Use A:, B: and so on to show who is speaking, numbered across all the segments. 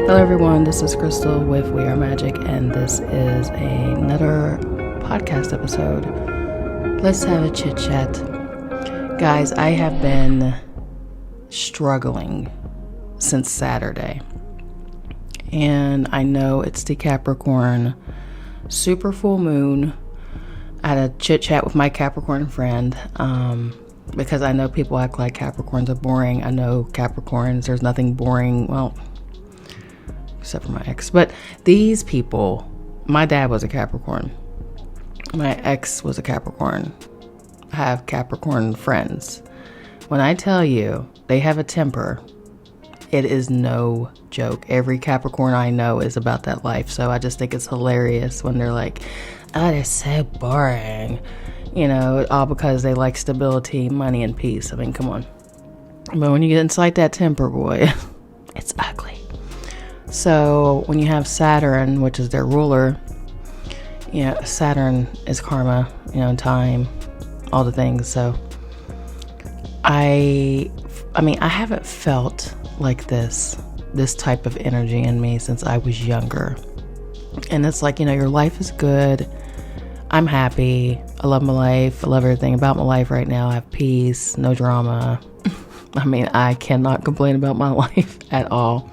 A: Hello everyone, this is Crystal with We Are Magick, and this is another podcast episode. Let's have a chit chat. Guys, I have been struggling since Saturday, and I know it's the Capricorn super full moon. I had a chit chat with my Capricorn friend, because I know people act like Capricorns are boring. I know Capricorns, there's nothing boring, well, except for my ex. But these people, my dad was a Capricorn. My ex was a Capricorn. I have Capricorn friends. When I tell you they have a temper, it is no joke. Every Capricorn I know is about that life. So I just think it's hilarious when they're like, oh, they're so boring. You know, all because they like stability, money, and peace. I mean, come on. But when you get inside that temper, boy, it's ugly. So when you have Saturn, which is their ruler, Saturn is karma, time, all the things. So I haven't felt like this type of energy in me since I was younger. And it's like, your life is good. I'm happy. I love my life. I love everything about my life right now. I have peace, no drama. I cannot complain about my life at all.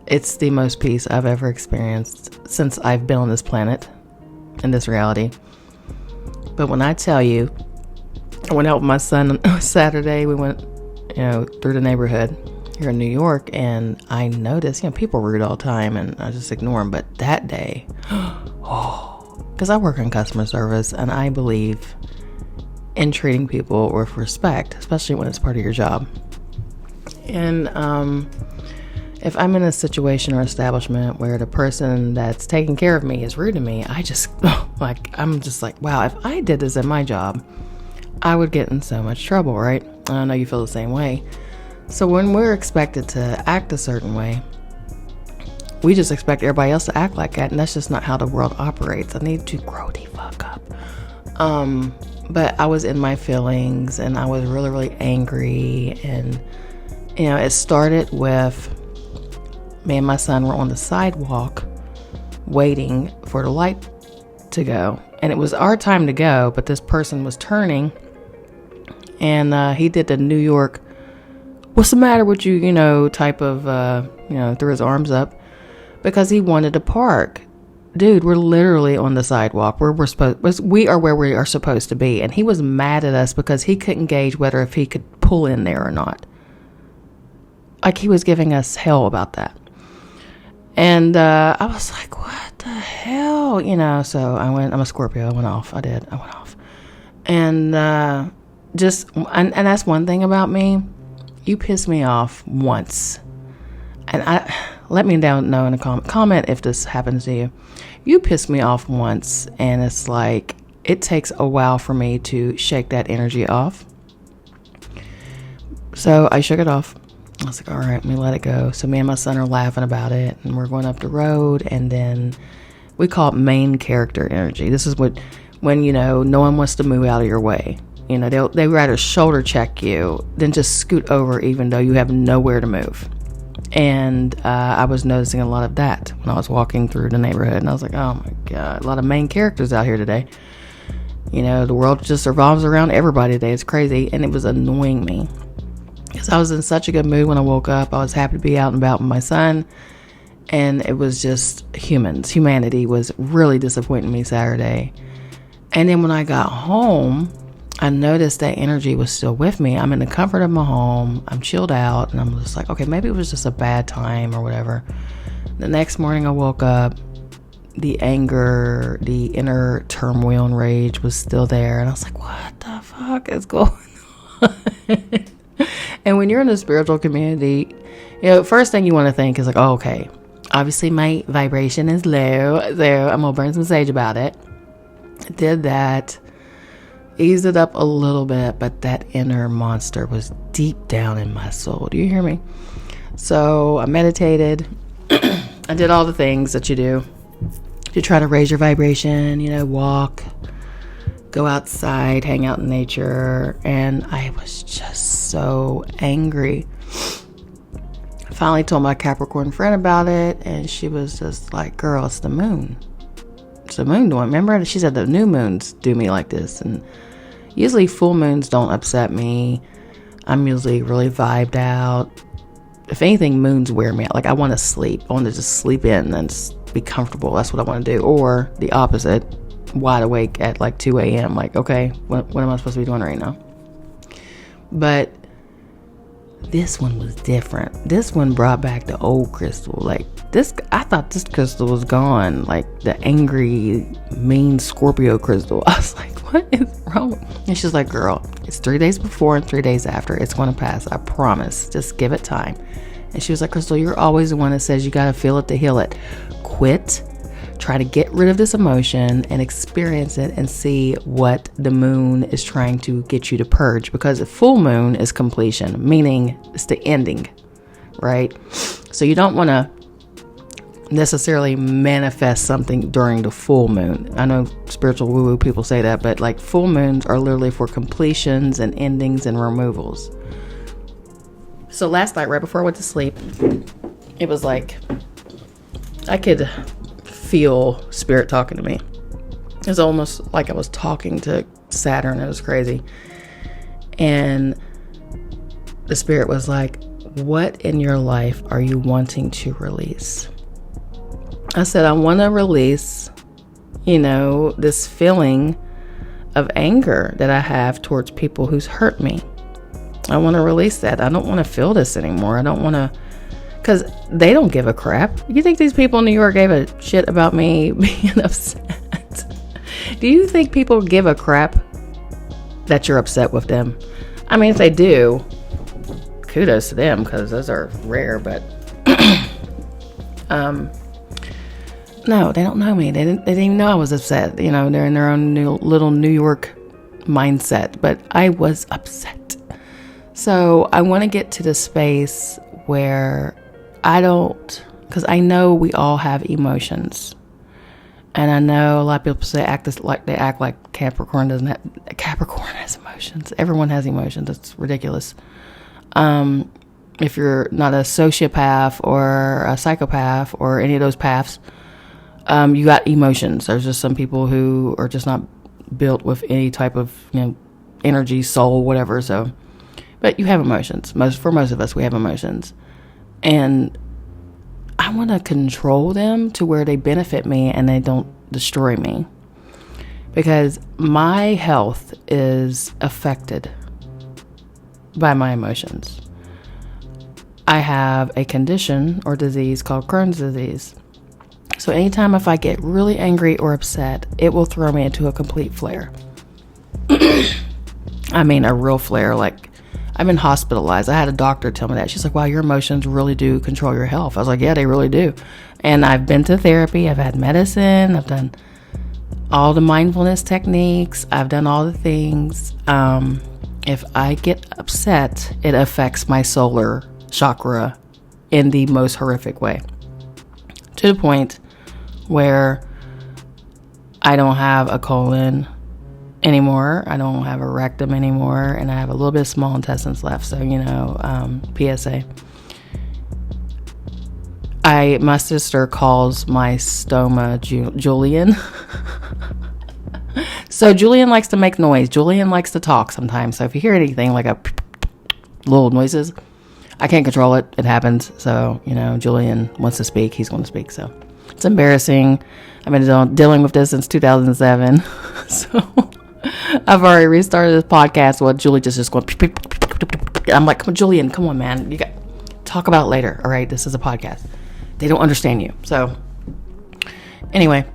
A: It's the most peace I've ever experienced since I've been on this planet, in this reality. But when I tell you, I went out with my son on Saturday. We went, through the neighborhood here in New York, and I noticed, people are rude all the time, and I just ignore them. But that day, because I work in customer service, and I believe in treating people with respect, especially when it's part of your job. And if I'm in a situation or establishment where the person that's taking care of me is rude to me, I'm just like, wow, if I did this in my job, I would get in so much trouble, right? I know you feel the same way. So when we're expected to act a certain way, we just expect everybody else to act like that, and that's just not how the world operates. I need to grow the fuck up. But I was in my feelings, and I was really, really angry, and it started with me and my son were on the sidewalk waiting for the light to go. And it was our time to go, but this person was turning, and he did the New York, what's the matter with you, type of, threw his arms up because he wanted to park. Dude, we're literally on the sidewalk where we are where we are supposed to be. And he was mad at us because he couldn't gauge whether if he could pull in there or not. Like, he was giving us hell about that. And I was like, what the hell? So I'm a Scorpio. I went off. And and that's one thing about me. You piss me off once. And let me know in a comment if this happens to you. You piss me off once, and it's like, it takes a while for me to shake that energy off. So I shook it off. I was like, all right, let me let it go. So me and my son are laughing about it, and we're going up the road, and then we call it main character energy. This is when no one wants to move out of your way. They rather shoulder check you than just scoot over, even though you have nowhere to move. And I was noticing a lot of that when I was walking through the neighborhood, and I was like, oh my God, a lot of main characters out here today. The world just revolves around everybody today. It's crazy, and it was annoying me. Because I was in such a good mood when I woke up. I was happy to be out and about with my son. And it was just humanity was really disappointing me Saturday. And then when I got home, I noticed that energy was still with me. I'm in the comfort of my home. I'm chilled out. And I'm just like, okay, maybe it was just a bad time or whatever. The next morning I woke up. The anger, the inner turmoil and rage was still there. And I was like, what the fuck is going on? And when you're in a spiritual community, first thing you want to think is like, oh, okay, obviously my vibration is low, so I'm going to burn some sage about it. Did that, eased it up a little bit, but that inner monster was deep down in my soul. Do you hear me? So I meditated. I did all the things that you do to try to raise your vibration, walk, go outside, hang out in nature. And I was just so angry. Finally told my Capricorn friend about it, and she was just like, girl, it's the moon. It's the moon doing. Remember, she said the new moons do me like this. And usually full moons don't upset me. I'm usually really vibed out. If anything, moons wear me out. Like, I want to sleep. I want to just sleep in and just be comfortable. That's what I want to do. Or the opposite, wide awake at like 2 a.m. Like, okay, what am I supposed to be doing right now? But this one was different. This one brought back the old crystal. Like, this, I thought this crystal was gone. Like the angry, mean Scorpio crystal. I was like, what is wrong? And she's like, girl, it's 3 days before and 3 days after. It's going to pass. I promise. Just give it time. And she was like, Crystal, you're always the one that says you got to feel it to heal it. Quit. Try to get rid of this emotion and experience it and see what the moon is trying to get you to purge. Because a full moon is completion, meaning it's the ending, right? So you don't want to necessarily manifest something during the full moon. I know spiritual woo-woo people say that, but like full moons are literally for completions and endings and removals. So last night, right before I went to sleep, it was like I could feel spirit talking to me. It was almost like I was talking to Saturn. It was crazy. And the spirit was like, what in your life are you wanting to release? I said, I want to release, this feeling of anger that I have towards people who's hurt me. I want to release that. I don't want to feel this anymore. I don't want to, because they don't give a crap. You think these people in New York gave a shit about me being upset? Do you think people give a crap that you're upset with them? I mean, if they do, kudos to them, because those are rare, but no, they don't know me. They didn't even know I was upset. They're in their own little New York mindset, but I was upset. So I want to get to the space where because I know we all have emotions. And I know a lot of people say they act like Capricorn doesn't have. Capricorn has emotions. Everyone has emotions. It's ridiculous. If you're not a sociopath or a psychopath or any of those paths, you got emotions. There's just some people who are just not built with any type of energy, soul, whatever. So, but you have emotions. For most of us, we have emotions, and I want to control them to where they benefit me and they don't destroy me, because my health is affected by my emotions. I have a condition or disease called Crohn's disease. So anytime if I get really angry or upset, it will throw me into a complete flare. I mean, a real flare. Like, I've been hospitalized. I had a doctor tell me that. She's like, wow, your emotions really do control your health. I was like, yeah, they really do. And I've been to therapy. I've had medicine. I've done all the mindfulness techniques. I've done all the things. If I get upset, it affects my solar chakra in the most horrific way. To the point where I don't have a colon anymore. I don't have a rectum anymore. And I have a little bit of small intestines left. So, PSA. My sister calls my stoma Julian. So Julian likes to make noise. Julian likes to talk sometimes. So if you hear anything like a little noises, I can't control it. It happens. So, Julian wants to speak. He's going to speak. So it's embarrassing. I've been dealing with this since 2007. So I've already restarted this podcast. Well, Julie just going. I'm like, come on, Julian, come on, man. You got talk about it later. All right. This is a podcast. They don't understand you. So anyway,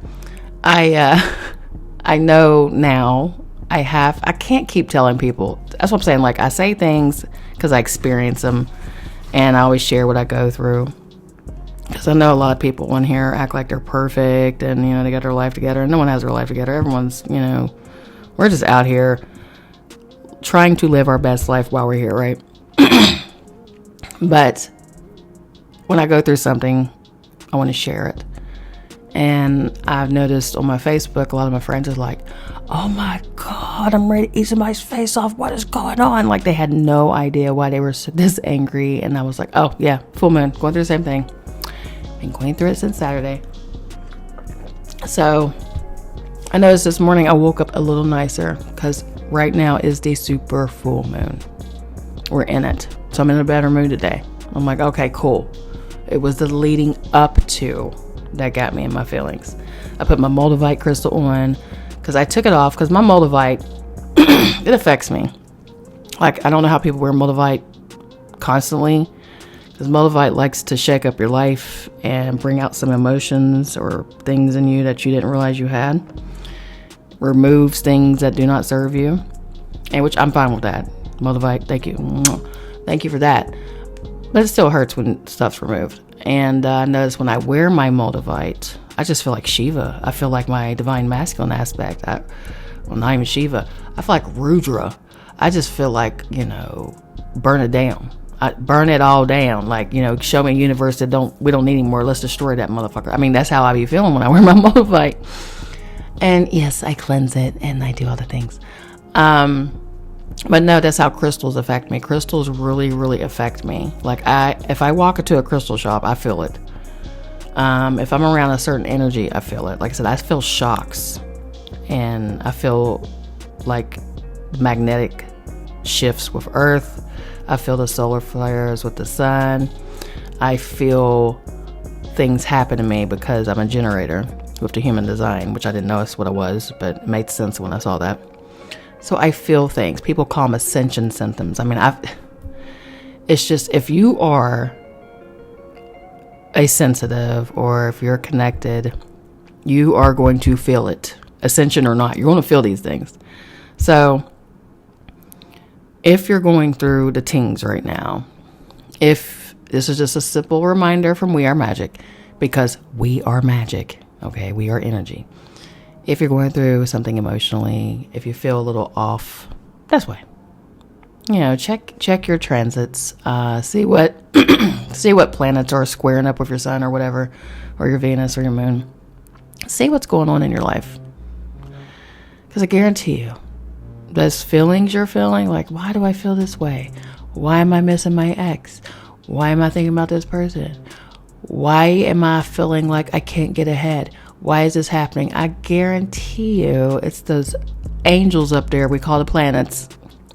A: I know now I can't keep telling people. That's what I'm saying. Like, I say things because I experience them, and I always share what I go through. Because I know a lot of people in here act like they're perfect and, they got their life together, and no one has their life together. Everyone's, we're just out here trying to live our best life while we're here, right? But when I go through something, I want to share it. And I've noticed on my Facebook, a lot of my friends are like, oh my God, I'm ready to eat somebody's face off. What is going on? Like, they had no idea why they were this angry. And I was like, oh yeah, full moon, going through the same thing. Been going through it since Saturday. So I noticed this morning I woke up a little nicer because right now is the super full moon. We're in it. So I'm in a better mood today. I'm like, okay, cool. It was the leading up to that got me in my feelings. I put my Moldavite crystal on because I took it off because my Moldavite, it affects me. Like, I don't know how people wear Moldavite constantly, because Moldavite likes to shake up your life and bring out some emotions or things in you that you didn't realize you had. Removes things that do not serve you, and which I'm fine with that. Moldavite, thank you. Thank you for that. But it still hurts when stuff's removed. And I notice when I wear my Moldavite, I just feel like Shiva. I feel like my divine masculine aspect. Well, not even Shiva. I feel like Rudra. I just feel like, burn it down. I burn it all down. Like, show me a universe that we don't need anymore. Let's destroy that motherfucker. I mean, that's how I be feeling when I wear my Moldavite. And yes, I cleanse it and I do all the things. But no, that's how crystals affect me. Crystals really, really affect me. Like, if I walk into a crystal shop, I feel it. If I'm around a certain energy, I feel it. Like I said, I feel shocks, and I feel like magnetic shifts with Earth. I feel the solar flares with the sun. I feel things happen to me because I'm a generator with the human design, which I didn't notice what it was, but it made sense when I saw that. So I feel things. People call them Ascension Symptoms. I mean, it's just, if you are a sensitive or if you're connected, you are going to feel it. Ascension or not, you're going to feel these things. So if you're going through the tings right now, if this is just a simple reminder from We Are Magick, because we are magic, okay? We are energy. If you're going through something emotionally, if you feel a little off, that's why. Check your transits. See what planets are squaring up with your sun or whatever, or your Venus or your moon. See what's going on in your life. Because I guarantee you, those feelings you're feeling, like, why do I feel this way? Why am I missing my ex? Why am I thinking about this person? Why am I feeling like I can't get ahead? Why is this happening? I guarantee you it's those angels up there we call the planets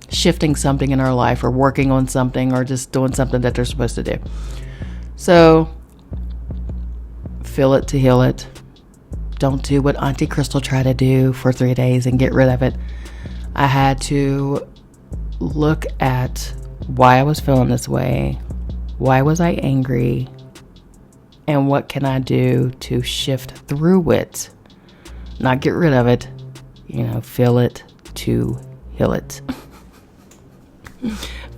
A: shifting something in our life, or working on something, or just doing something that they're supposed to do. So feel it to heal it. Don't do what Auntie Crystal tried to do for 3 days and get rid of it. I had to look at why I was feeling this way. Why was I angry? And what can I do to shift through it? Not get rid of it. Feel it to heal it.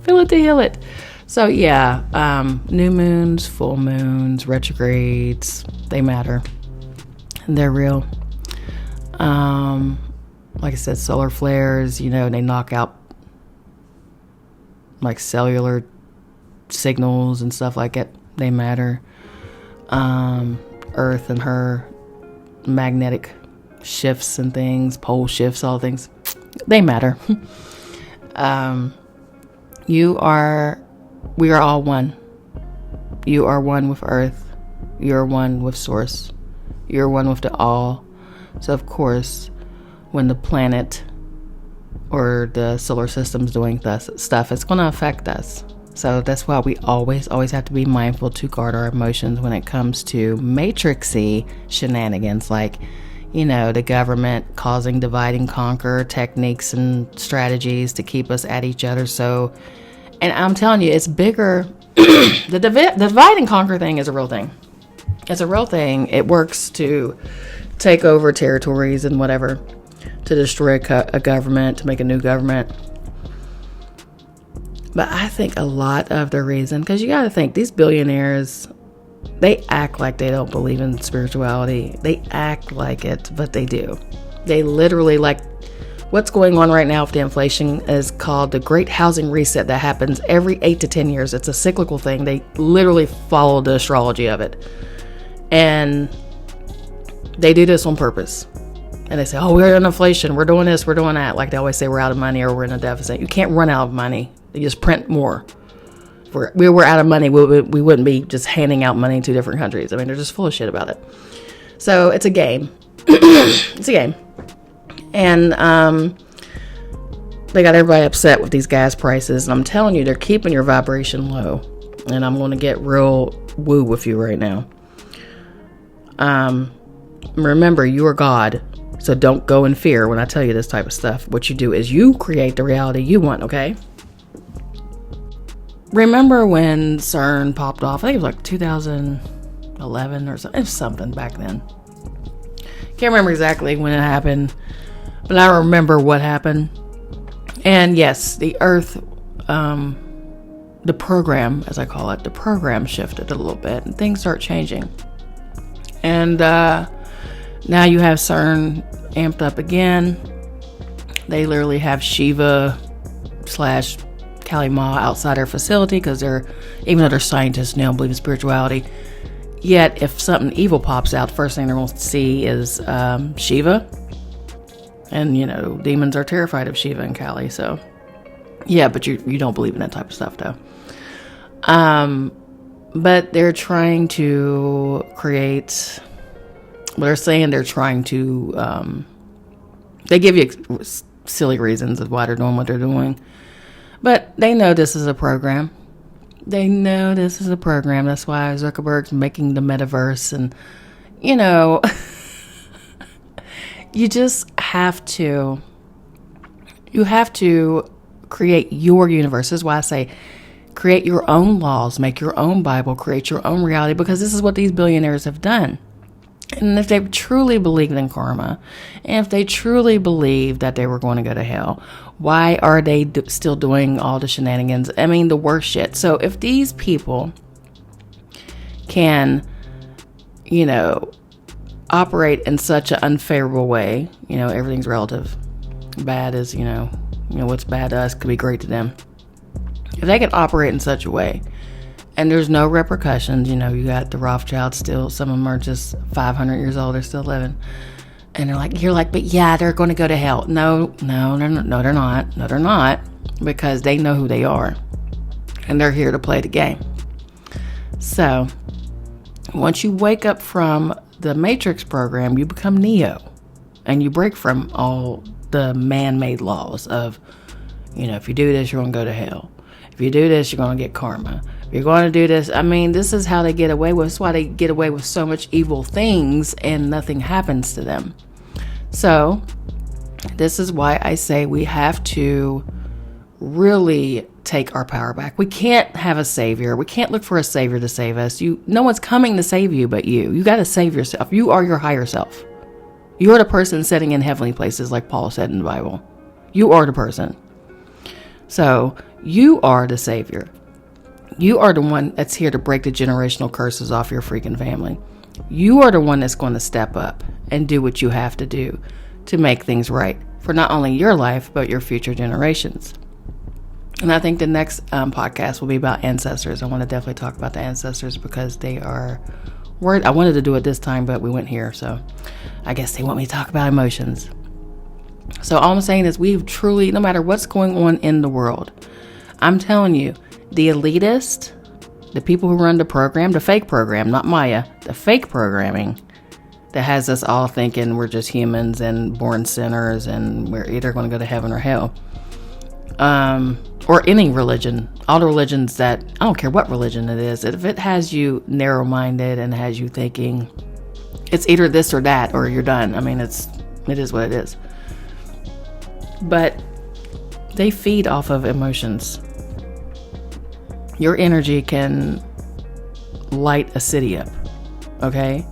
A: Feel it to heal it. So yeah, new moons, full moons, retrogrades, they matter. They're real. Like I said, solar flares, they knock out like cellular signals and stuff like it. They matter. Earth and her magnetic shifts and things, pole shifts, all things, they matter. We are all one. You are one with Earth. You're one with Source. You're one with the all. So of course, when the planet or the solar system's doing stuff, it's going to affect us. So that's why we always have to be mindful to guard our emotions when it comes to matrixy shenanigans, like, the government causing divide and conquer techniques and strategies to keep us at each other. So, and I'm telling you, it's bigger. The divide and conquer thing is a real thing. It's a real thing. It works to take over territories and whatever, to destroy a government, to make a new government. But I think a lot of the reason, because you got to think, these billionaires, they act like they don't believe in spirituality. They act like it, but they do. They literally, like, what's going on right now with the inflation is called the Great Housing Reset that happens every 8 to 10 years. It's a cyclical thing. They literally follow the astrology of it. And They do this on purpose. And they say, oh, we're in inflation. We're doing this. We're doing that. Like they always say, we're out of money or we're in a deficit. You can't run out of money. They just print more. If we were out of money, we wouldn't be just handing out money to different countries. I mean, they're just full of shit about it. So it's a game. It's a game. And they got everybody upset with these gas prices. And I'm telling you, they're keeping your vibration low. And I'm going to get real woo with you right now. Remember, you are God. So don't go in fear when I tell you this type of stuff. What you do is you create the reality you want, okay? Remember when CERN popped off? I think it was like 2011 or something. It was something back then. Can't remember exactly when it happened, but I remember what happened. And yes, the Earth, the program, as I call it, the program shifted a little bit and things start changing. And now you have CERN amped up again. They literally have Shiva / Kali Ma outside their facility because even though they're scientists and they don't believe in spirituality, yet if something evil pops out, the first thing they're going to see is Shiva. And, demons are terrified of Shiva and Kali. So, yeah, but you don't believe in that type of stuff, though. But they're trying to create... They're saying they're trying to... they give you silly reasons of why they're doing what they're doing. But they know this is a program. That's why Zuckerberg's making the Metaverse. And, you just have to... You have to create your universe. This is why I say create your own laws, make your own Bible, create your own reality, because this is what these billionaires have done. And if they truly believed in karma, and if they truly believed that they were going to go to hell, why are they still doing all the shenanigans? I mean, the worst shit. So if these people can, operate in such an unfavorable way, everything's relative. Bad is, what's bad to us could be great to them. If they can operate in such a way, and there's no repercussions, you got the Rothschilds still, some of them are just 500 years old, they're still living. And you're like, but yeah, they're going to go to hell. No, they're not. No, they're not. Because they know who they are. And they're here to play the game. So, once you wake up from the Matrix program, you become Neo. And you break from all the man-made laws of, if you do this, you're going to go to hell. If you do this, you're going to get karma. If you're going to do this, this is how they get away with. That's why they get away with so much evil things and nothing happens to them. So, this is why I say we have to really take our power back. We can't have a savior. We can't look for a savior to save us. No one's coming to save you but you. You got to save yourself. You are your higher self. You are the person sitting in heavenly places, like Paul said in the Bible. You are the person. So, you are the savior. You are the one that's here to break the generational curses off your freaking family. You are the one that's going to step up and do what you have to do to make things right for not only your life, but your future generations. And I think the next podcast will be about ancestors. I want to definitely talk about the ancestors because they are worried. I wanted to do it this time, but we went here. So I guess they want me to talk about emotions. So all I'm saying is we've truly, no matter what's going on in the world, I'm telling you, the elitist, the people who run the program, the fake program, not Maya, the fake programming that has us all thinking we're just humans and born sinners and we're either going to go to heaven or hell. Or any religion, all the religions that, I don't care what religion it is, if it has you narrow-minded and has you thinking it's either this or that or you're done. It is what it is. But they feed off of emotions. Your energy can light a city up, okay?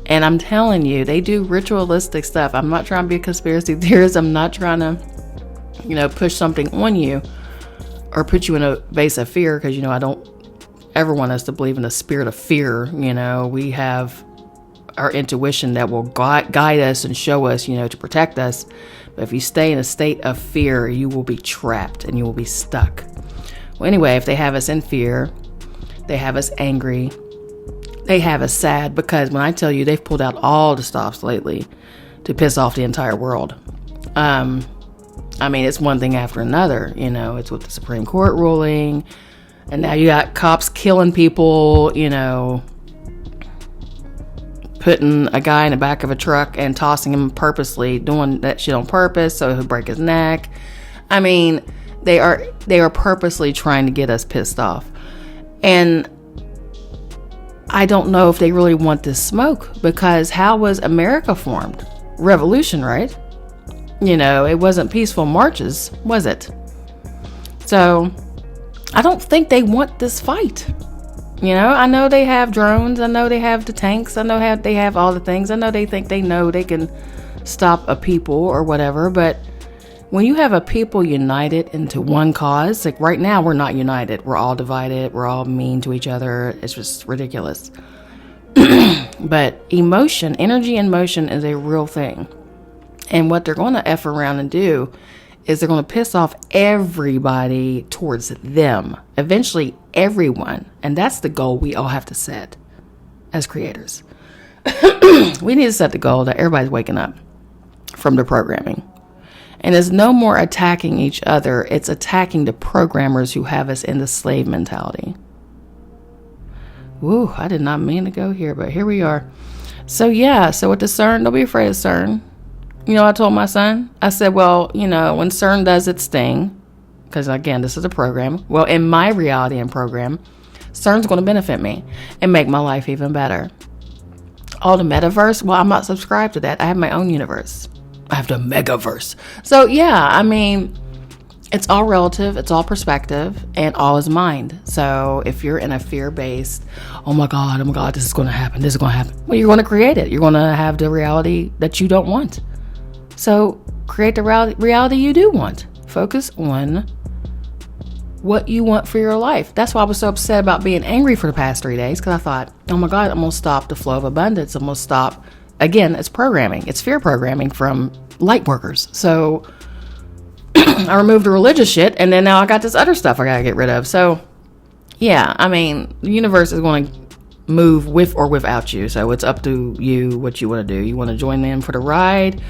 A: And I'm telling you, they do ritualistic stuff. I'm not trying to be a conspiracy theorist. I'm not trying to, push something on you or put you in a base of fear because, I don't ever want us to believe in the spirit of fear. We have our intuition that will guide us and show us, to protect us. But if you stay in a state of fear, you will be trapped and you will be stuck. Well, anyway, if they have us in fear, they have us angry, they have us sad, because when I tell you they've pulled out all the stops lately to piss off the entire world. I mean, it's one thing after another, you know, it's with the Supreme Court ruling, and now you got cops killing people, you know, putting a guy in the back of a truck and tossing him purposely, doing that shit on purpose so he'll break his neck. I mean, they are purposely trying to get us pissed off. And I don't know if they really want this smoke, because how was America formed? Revolution, right? You know, it wasn't peaceful marches, was it? So I don't think they want this fight. You know, I know they have drones. I know they have the tanks. I know they have all the things. I know they think they know they can stop a people or whatever. But when you have a people united into one cause, like right now, we're not united. We're all divided. We're all mean to each other. It's just ridiculous. But emotion, energy and motion is a real thing. And what they're going to F around and do is they're going to piss off everybody towards them. Eventually, everyone. And that's the goal we all have to set as creators. We need to set the goal that everybody's waking up from the programming. And it's no more attacking each other. It's attacking the programmers who have us in the slave mentality. Woo, I did not mean to go here, but here we are. So yeah, so with the CERN, don't be afraid of CERN. You know, I told my son, I said, well, you know, when CERN does its thing, because again, this is a program. Well, in my reality and program, CERN's going to benefit me and make my life even better. Oh, the metaverse? Well, I'm not subscribed to that. I have my own universe. I have the megaverse. So yeah, I mean, it's all relative. It's all perspective, and all is mind. So if you're in a fear-based, oh my God, this is going to happen. This is going to happen. Well, you're going to create it. You're going to have the reality that you don't want. So create the reality you do want. Focus on what you want for your life. That's why I was so upset about being angry for the past 3 days, because I thought, oh my God, I'm going to stop the flow of abundance. I'm going to stop. Again, it's programming. It's fear programming from light workers. So I removed the religious shit, and then now I got this other stuff I got to get rid of. So yeah, I mean, the universe is going to move with or without you. So it's up to you what you want to do. You want to join them for the ride?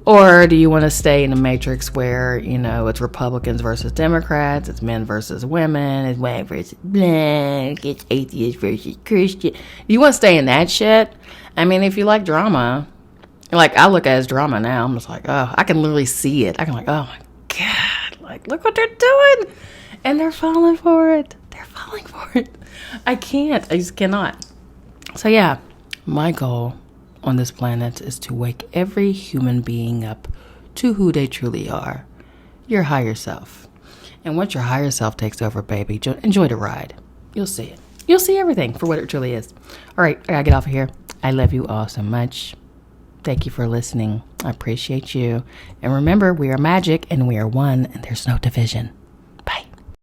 A: Or do you want to stay in the matrix where, you know, it's Republicans versus Democrats, it's men versus women, it's white versus black, it's atheist versus Christian? You want to stay in that shit? I mean, if you like drama, like I look at it as drama now, I'm just like, oh, I can literally see it. I can like, oh my God, like look what they're doing. And they're falling for it. They're falling for it. I just cannot. So yeah, my goal on this planet is to wake every human being up to who they truly are, your higher self. And once your higher self takes over, baby, enjoy the ride. You'll see it. You'll see everything for what it truly is. All right, I gotta get off of here. I love you all so much. Thank you for listening. I appreciate you. And remember, we are magic and we are one, and there's no division.